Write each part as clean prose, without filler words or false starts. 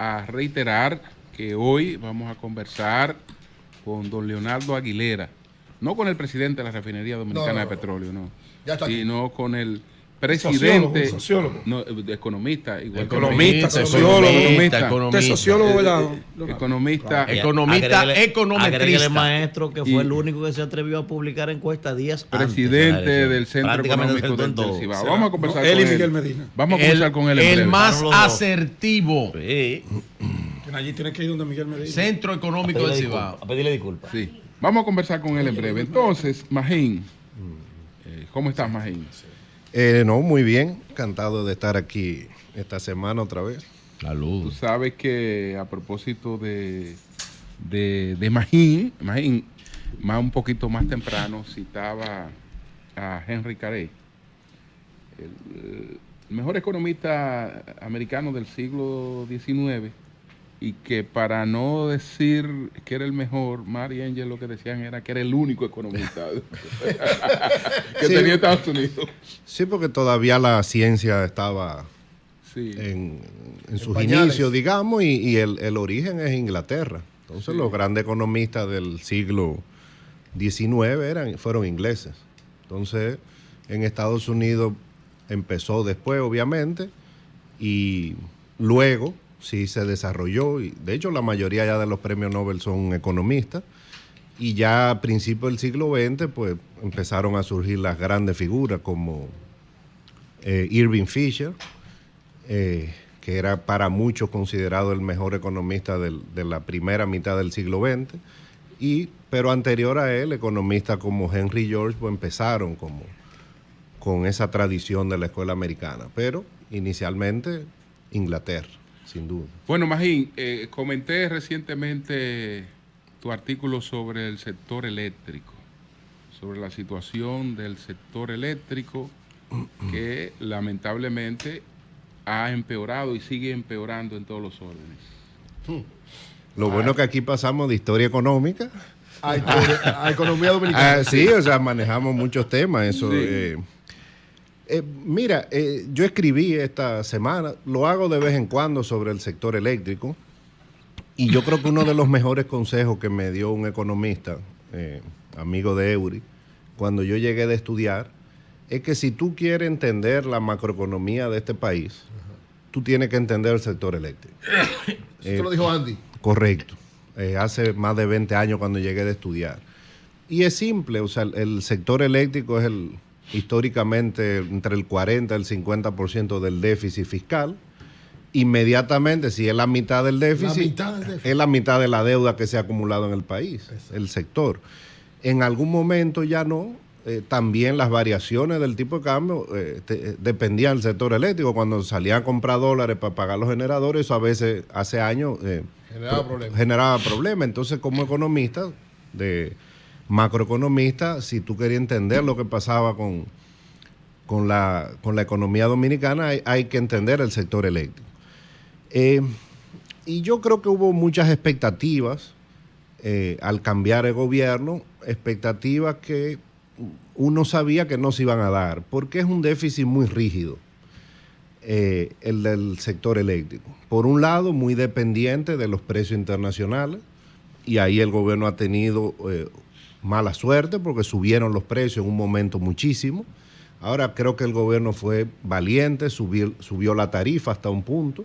a reiterar que hoy vamos a conversar con don Leonardo Aguilera, no con el presidente de la Refinería Dominicana de Petróleo, no, sino con el presidente, sociólogo. No, economista, igual economista, sociólogo, sociólogo, ¿verdad? Economista, econometrista. Maestro, que fue el único que se atrevió a publicar encuestas días presidente antes del Centro Económico del Cibao. Vamos a conversar él con y Miguel Medina. Vamos a conversar con él en breve. El más asertivo. Sí. Allí tiene que ir donde Miguel Medina. Centro Económico del Cibao. A pedirle disculpas. Sí. Vamos a conversar con él en breve. Entonces, Magín, ¿cómo estás, Magín? No, muy bien. Encantado de estar aquí esta semana otra vez. Salud. Tú sabes que a propósito de Magín, un poquito más temprano citaba a Henry Carey, el mejor economista americano del siglo XIX, y que para no decir que era el mejor, Mary Angel lo que decían era que era el único economista que tenía Estados Unidos. Sí, porque todavía la ciencia estaba en sus inicios, digamos, y el origen es Inglaterra. Entonces los grandes economistas del siglo XIX fueron ingleses. Entonces en Estados Unidos empezó después, obviamente, y luego sí se desarrolló, y de hecho la mayoría ya de los premios Nobel son economistas, y ya a principios del siglo XX pues empezaron a surgir las grandes figuras como Irving Fisher, que era para muchos considerado el mejor economista de la primera mitad del siglo XX, pero anterior a él, economistas como Henry George pues empezaron con esa tradición de la escuela americana, pero inicialmente Inglaterra. Sin duda. Bueno, Magín, comenté recientemente tu artículo sobre el sector eléctrico, sobre la situación del sector eléctrico que lamentablemente ha empeorado y sigue empeorando en todos los órdenes. Lo bueno que aquí pasamos de historia económica a economía dominicana. Sí, o sea, manejamos muchos temas. Eso. Sí. Mira, yo escribí esta semana, lo hago de vez en cuando sobre el sector eléctrico, y yo creo que uno de los mejores consejos que me dio un economista, amigo de Eury, cuando yo llegué de estudiar, es que si tú quieres entender la macroeconomía de este país, tú tienes que entender el sector eléctrico. Esto lo dijo Andy. Correcto. Hace más de 20 años cuando llegué de estudiar. Y es simple, o sea, el sector eléctrico es históricamente entre el 40 y el 50% del déficit fiscal. Inmediatamente, si es la mitad del déficit, es la mitad de la deuda que se ha acumulado en el país. Exacto. El sector. En algún momento ya no. También las variaciones del tipo de cambio dependían del sector eléctrico. Cuando salían a comprar dólares para pagar los generadores, eso a veces hace años generaba problemas. Entonces, como economista, macroeconomista, si tú querías entender lo que pasaba con la economía dominicana, hay que entender el sector eléctrico. Y yo creo que hubo muchas expectativas al cambiar el gobierno, expectativas que uno sabía que no se iban a dar, porque es un déficit muy rígido, el del sector eléctrico. Por un lado, muy dependiente de los precios internacionales, y ahí el gobierno ha tenido mala suerte porque subieron los precios en un momento muchísimo. Ahora creo que el gobierno fue valiente, subió la tarifa hasta un punto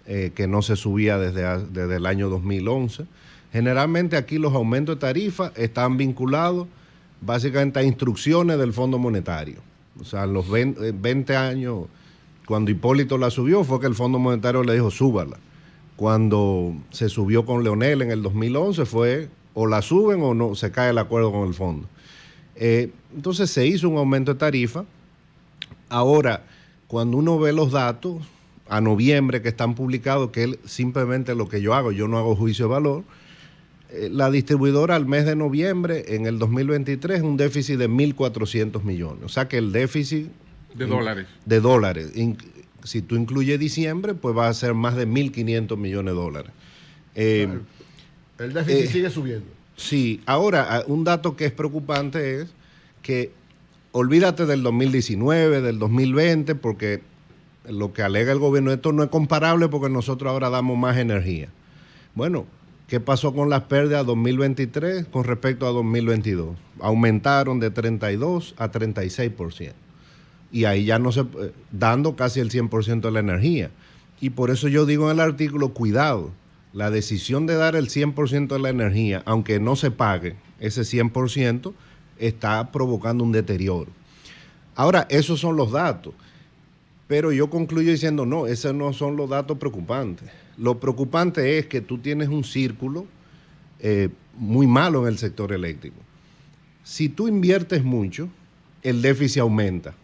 que no se subía desde el año 2011. Generalmente aquí los aumentos de tarifa están vinculados básicamente a instrucciones del Fondo Monetario. O sea, en los 20 años, cuando Hipólito la subió, fue que el Fondo Monetario le dijo súbala. Cuando se subió con Leonel en el 2011 fue o la suben o no, se cae el acuerdo con el fondo. Entonces se hizo un aumento de tarifa. Ahora, cuando uno ve los datos, a noviembre que están publicados, que es simplemente lo que yo hago, yo no hago juicio de valor, la distribuidora al mes de noviembre en el 2023 un déficit de 1.400 millones. O sea que el déficit de dólares. Si tú incluyes diciembre, pues va a ser más de 1.500 millones de dólares. Claro. El déficit sigue subiendo. Sí. Ahora, un dato que es preocupante es que olvídate del 2019, del 2020, porque lo que alega el gobierno, esto no es comparable porque nosotros ahora damos más energía. Bueno, ¿qué pasó con las pérdidas 2023 con respecto a 2022? Aumentaron de 32 a 36%. Y ahí ya no se... dando casi el 100% de la energía. Y por eso yo digo en el artículo, cuidado, la decisión de dar el 100% de la energía, aunque no se pague ese 100%, está provocando un deterioro. Ahora, esos son los datos. Pero yo concluyo diciendo, no, esos no son los datos preocupantes. Lo preocupante es que tú tienes un círculo muy malo en el sector eléctrico. Si tú inviertes mucho, el déficit aumenta.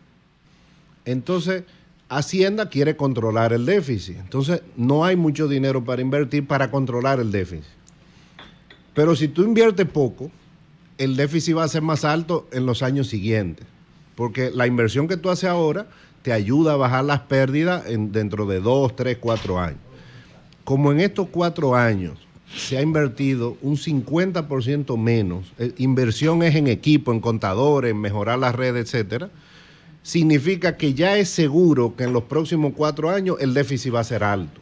Entonces, Hacienda quiere controlar el déficit. Entonces, no hay mucho dinero para invertir para controlar el déficit. Pero si tú inviertes poco, el déficit va a ser más alto en los años siguientes. Porque la inversión que tú haces ahora te ayuda a bajar las pérdidas dentro de 2, 3, 4 años. Como en estos 4 años se ha invertido un 50% menos, inversión es en equipo, en contadores, en mejorar la red, etcétera, significa que ya es seguro que en los próximos 4 años el déficit va a ser alto.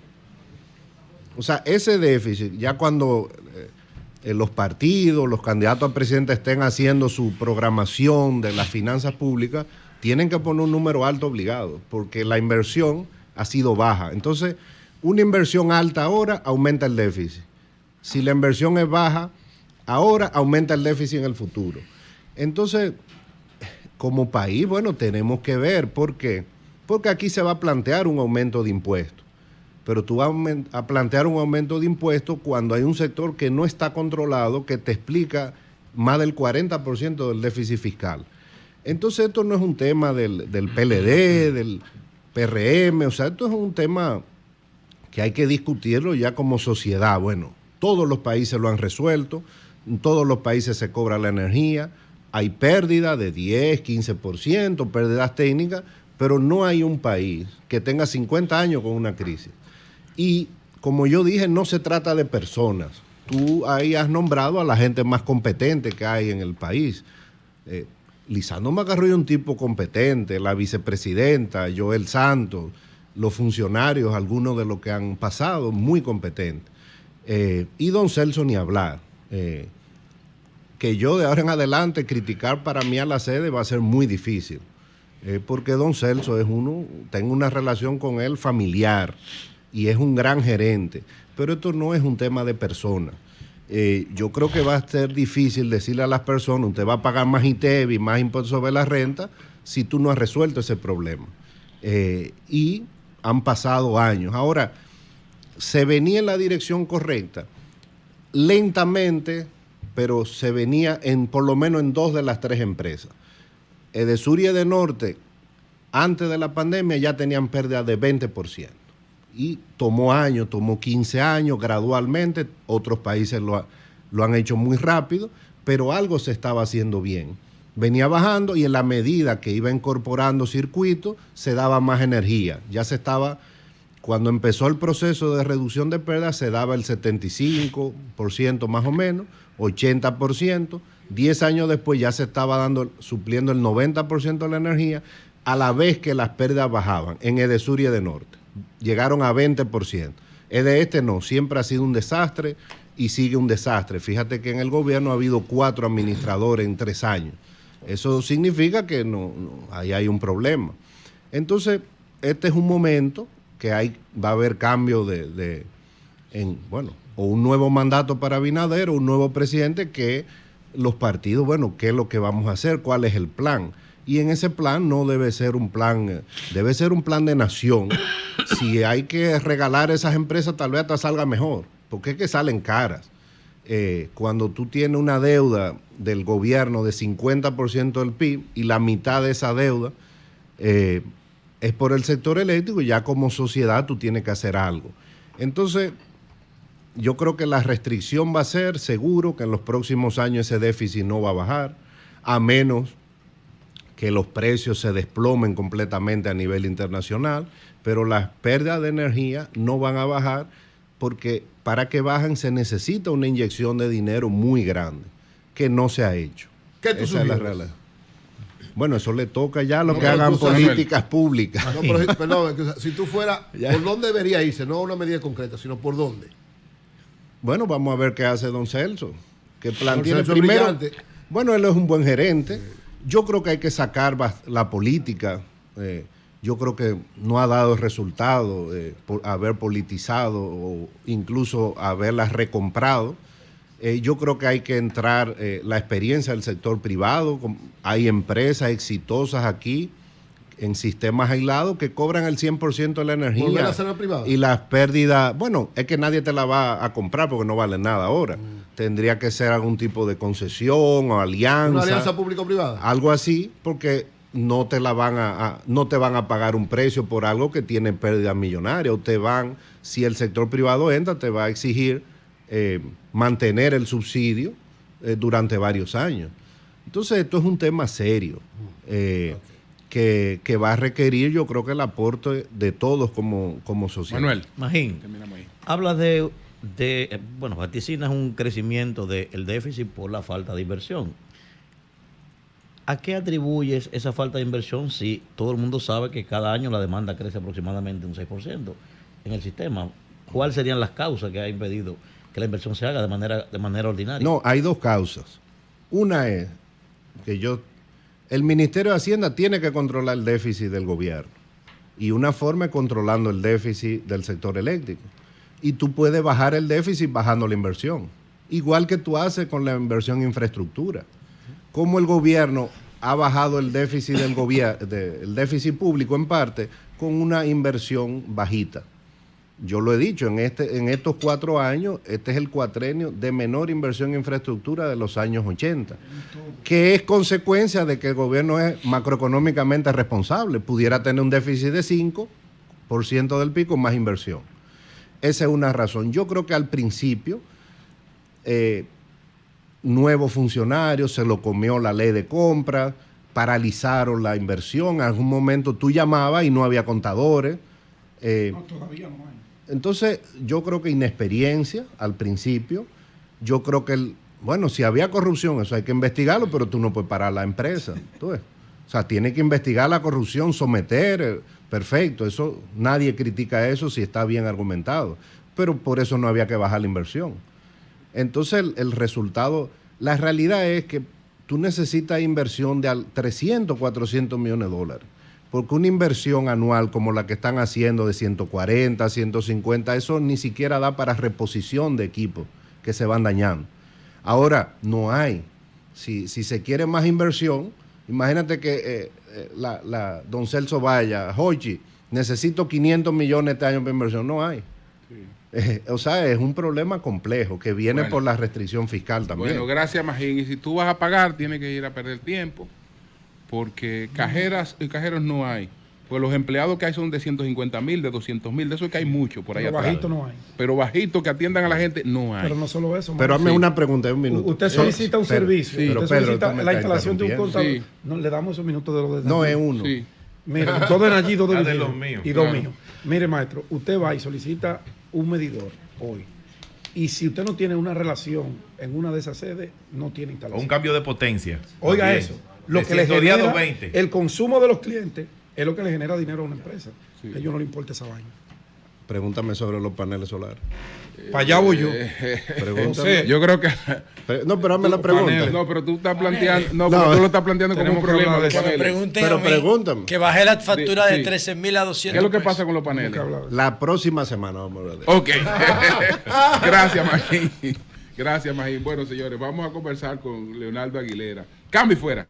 O sea, ese déficit, ya cuando los partidos, los candidatos a presidente estén haciendo su programación de las finanzas públicas, tienen que poner un número alto obligado, porque la inversión ha sido baja. Entonces, una inversión alta ahora aumenta el déficit. Si la inversión es baja, ahora aumenta el déficit en el futuro. Entonces, como país, bueno, tenemos que ver por qué. Porque aquí se va a plantear un aumento de impuestos. Pero tú vas a plantear un aumento de impuestos cuando hay un sector que no está controlado, que te explica más del 40% del déficit fiscal. Entonces, esto no es un tema del PLD, del PRM, o sea, esto es un tema que hay que discutirlo ya como sociedad. Bueno, todos los países lo han resuelto, en todos los países se cobra la energía, hay pérdidas de 10, 15%, pérdidas técnicas, pero no hay un país que tenga 50 años con una crisis. Y como yo dije, no se trata de personas. Tú ahí has nombrado a la gente más competente que hay en el país. Lisandro Macarrulla es un tipo competente, la vicepresidenta, Joel Santos, los funcionarios, algunos de los que han pasado, muy competentes. Y don Celso ni hablar. Que yo de ahora en adelante criticar para mí a la sede va a ser muy difícil. Porque don Celso es tengo una relación con él familiar y es un gran gerente. Pero esto no es un tema de personas. Yo creo que va a ser difícil decirle a las personas, usted va a pagar más ITEVI, más impuestos sobre la renta, si tú no has resuelto ese problema. Y han pasado años. Ahora, se venía en la dirección correcta, lentamente, pero se venía por lo menos en 2 de las 3 empresas. Edesur y Edenorte, antes de la pandemia, ya tenían pérdida de 20%. Y tomó años, tomó 15 años gradualmente, otros países lo han hecho muy rápido, pero algo se estaba haciendo bien. Venía bajando y en la medida que iba incorporando circuitos, se daba más energía. Ya se estaba, cuando empezó el proceso de reducción de pérdidas, se daba el 75% más o menos, 80%. 10 años después ya se estaba supliendo el 90% de la energía, a la vez que las pérdidas bajaban en Edesur y Edenorte. Llegaron a 20%. Este no, siempre ha sido un desastre y sigue un desastre. Fíjate que en el gobierno ha habido 4 administradores en 3 años. Eso significa que ahí hay un problema. Entonces, este es un momento que va a haber cambio o un nuevo mandato para Abinader o un nuevo presidente, que los partidos, bueno, ¿qué es lo que vamos a hacer? ¿Cuál es el plan? Y en ese plan no debe ser un plan, debe ser un plan de nación. Si hay que regalar esas empresas, tal vez hasta salga mejor, porque es que salen caras. Cuando tú tienes una deuda del gobierno de 50% del PIB y la mitad de esa deuda es por el sector eléctrico, ya como sociedad tú tienes que hacer algo. Entonces, yo creo que la restricción va a ser seguro que en los próximos años ese déficit no va a bajar, a menos que los precios se desplomen completamente a nivel internacional, pero las pérdidas de energía no van a bajar porque para que bajen se necesita una inyección de dinero muy grande, que no se ha hecho. ¿Qué tú Esa es la sugieres? realidad. Bueno, eso le toca ya a los No, que pero hagan tú sabes, políticas públicas. No, pero, perdón, si tú fueras, ¿por dónde debería irse? No una medida concreta, sino por dónde. Bueno, vamos a ver qué hace don Celso. Que plantea Celso es primero. brillante. Bueno, él es un buen gerente. Yo creo que hay que sacar la política. Yo creo que no ha dado resultado por haber politizado o incluso haberla recomprado. Yo creo que hay que entrar la experiencia del sector privado. Hay empresas exitosas aquí en sistemas aislados que cobran el 100% de la energía. ¿Volver a hacerla privada? Y las pérdidas, bueno, es que nadie te la va a comprar porque no vale nada ahora. Tendría que ser algún tipo de concesión o alianza. ¿Una alianza público-privada? Algo así, porque no te la van no te van a pagar un precio por algo que tiene pérdida millonaria. O si el sector privado entra, te va a exigir mantener el subsidio durante varios años. Entonces, esto es un tema serio que va a requerir, yo creo que el aporte de todos como sociedad. Manuel. Magín, Terminamos ahí. habla bueno, vaticinas un crecimiento del déficit por la falta de inversión. ¿A qué atribuyes esa falta de inversión si todo el mundo sabe que cada año la demanda crece aproximadamente un 6% en el sistema? ¿Cuáles serían las causas que ha impedido que la inversión se haga de manera ordinaria? No, hay dos causas. Una es que el Ministerio de Hacienda tiene que controlar el déficit del gobierno. Y una forma es controlando el déficit del sector eléctrico. Y tú puedes bajar el déficit bajando la inversión. Igual que tú haces con la inversión en infraestructura. Como el gobierno ha bajado el déficit el déficit público en parte con una inversión bajita. Yo lo he dicho, en estos 4 años, este es el cuatrenio de menor inversión en infraestructura de los años 80, que es consecuencia de que el gobierno es macroeconómicamente responsable. Pudiera tener un déficit de 5% del PIB con más inversión. Esa es una razón. Yo creo que al principio, nuevos funcionarios, se lo comió la ley de compra, paralizaron la inversión. En algún momento tú llamabas y no había contadores. No, todavía no hay. Entonces, yo creo que inexperiencia al principio. Yo creo que, si había corrupción, eso hay que investigarlo, pero tú no puedes parar la empresa. ¿Tú ves? O sea, tiene que investigar la corrupción, someter, perfecto. Eso, nadie critica eso si está bien argumentado. Pero por eso no había que bajar la inversión. Entonces, el resultado, la realidad es que tú necesitas inversión de 300, 400 millones de dólares. Porque una inversión anual como la que están haciendo de 140, 150, eso ni siquiera da para reposición de equipos que se van dañando. Ahora, no hay. Si se quiere más inversión, imagínate que don Celso vaya, Hochi, necesito 500 millones este año para inversión. No hay. Sí. O sea, es un problema complejo que viene por la restricción fiscal también. Bueno, gracias, Magín. Y si tú vas a pagar, tienes que ir a perder tiempo. Porque cajeras y cajeros no hay. Pues los empleados que hay son de 150,000, de 200,000, de eso es que hay mucho por ahí Pero atrás. bajito no hay. Pero bajito que atiendan a la gente no hay. Pero no solo eso. Pero hazme una pregunta de un minuto. Usted solicita un servicio. sí. Usted Pero, Pedro, solicita tú me la estás instalación de un contador. Sí. No, le damos esos minutos de los detalles. No es uno. Sí. Mire, 2 de allí, 2 de Ah, de Virginia los míos. y 2 Claro. míos. Mire, maestro, usted va y solicita un medidor hoy. Y si usted no tiene una relación en una de esas sedes, no tiene O instalación. un cambio de potencia. Oiga También. eso. Lo De que le 110 a genera 220. el consumo de los clientes es lo que le genera dinero a una empresa. A ellos no le importa esa vaina. Pregúntame sobre los paneles solares. Para allá voy yo. Pregúntame. No sé. Yo creo que... No, pero hazme la pregunta. paneles. No, pero tú estás planteando... No, No. pero tú lo estás planteando como un Tenemos que problema hablar de de eso. paneles. Pregunten Pero a mí pregúntame. que bajé la factura Sí. de 13,000 a 200 ¿Qué es lo que pesos. pasa con los Tenemos que paneles? hablar de eso. La próxima semana vamos a hablar de eso. Ok. Gracias, Magín. Gracias, Magín. Bueno, señores, vamos a conversar con Leonardo Aguilera. Cambio y fuera.